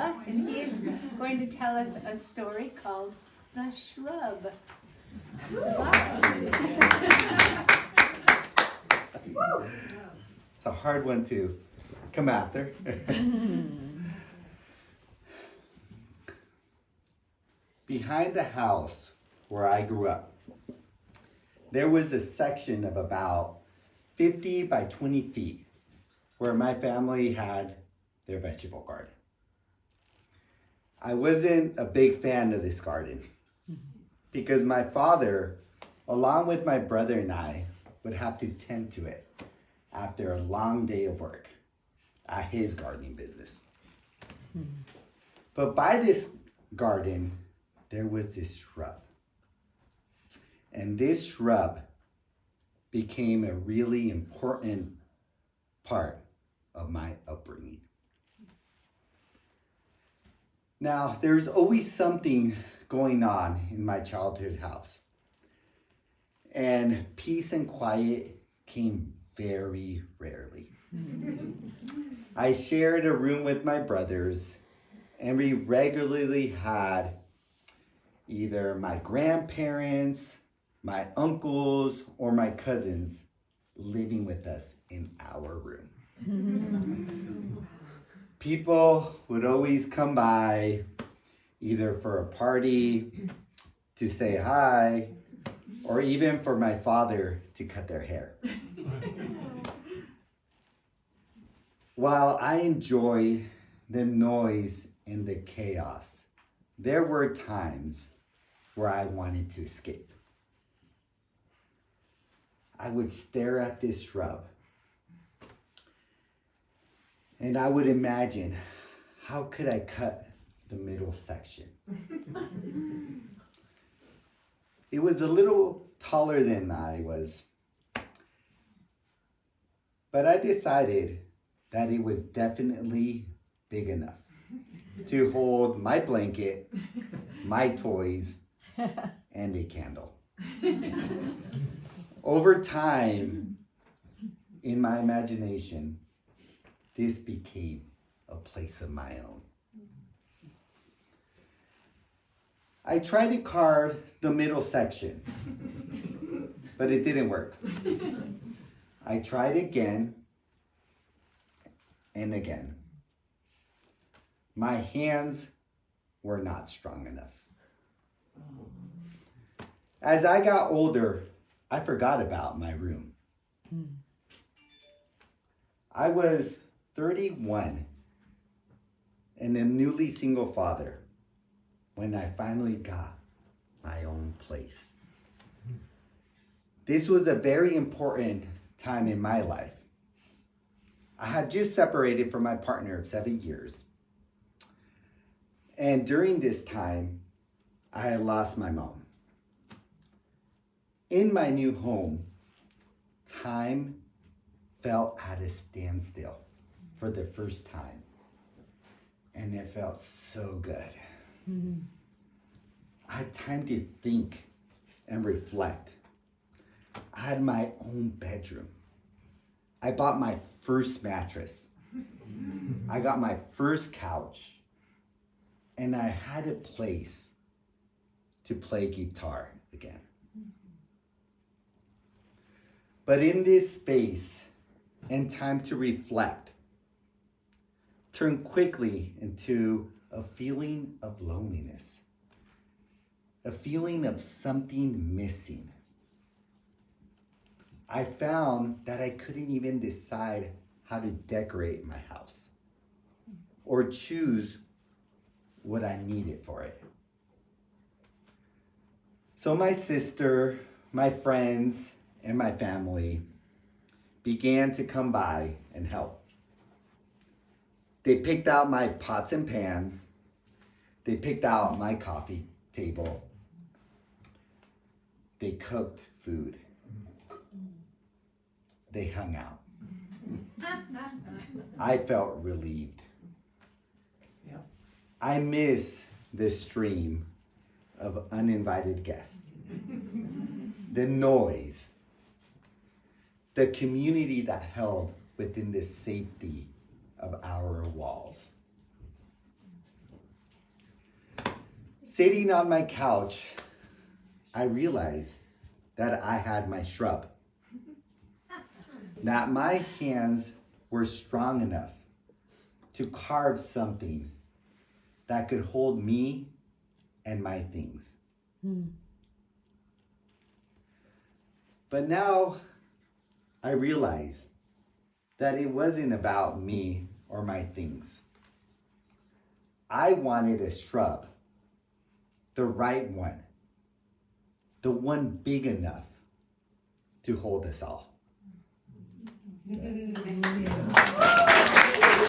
Noah, and he is going to tell us a story called The Shrub. It's a hard one to come after. Behind the house where I grew up, there was a section of about 50 by 20 feet where my family had their vegetable garden. I wasn't a big fan of this garden because my father, along with my brother and I, would have to tend to it after a long day of work at his gardening business. But by this garden, there was this shrub. And this shrub became a really important part of my upbringing. Now, there's always something going on in my childhood house. And peace and quiet came very rarely. I shared a room with my brothers, and we regularly had either my grandparents, my uncles, or my cousins living with us in our room. People would always come by either for a party, to say hi, or even for my father to cut their hair. While I enjoyed the noise and the chaos, there were times where I wanted to escape. I would stare at this shrub and I would imagine, how could I cut the middle section? It was a little taller than I was, but I decided that it was definitely big enough to hold my blanket, my toys, and a candle. Over time, in my imagination, this became a place of my own. I tried to carve the middle section, but it didn't work. I tried again and again. My hands were not strong enough. As I got older, I forgot about my room. I was 31 and a newly single father when I finally got my own place. This was a very important time in my life. I had just separated from my partner of 7 years. And during this time, I had lost my mom. In my new home, time felt at a standstill for the first time. And it felt so good. I had time to think and reflect. I had my own bedroom. I bought my first mattress. I got my first couch. And I had a place to play guitar again. But in this space and time to reflect, turned quickly into a feeling of loneliness, a feeling of something missing. I found that I couldn't even decide how to decorate my house or choose what I needed for it. So my sister, my friends, and my family began to come by and help. They picked out my pots and pans. They picked out my coffee table. They cooked food. They hung out. I felt relieved. I miss the stream of uninvited guests, the noise, the community that held within the safety of our walls. Sitting on my couch, I realized that I had my shrub. That my hands were strong enough to carve something that could hold me and my things. But now I realize that it wasn't about me or my things. I wanted a shrub, the right one, the one big enough to hold us all.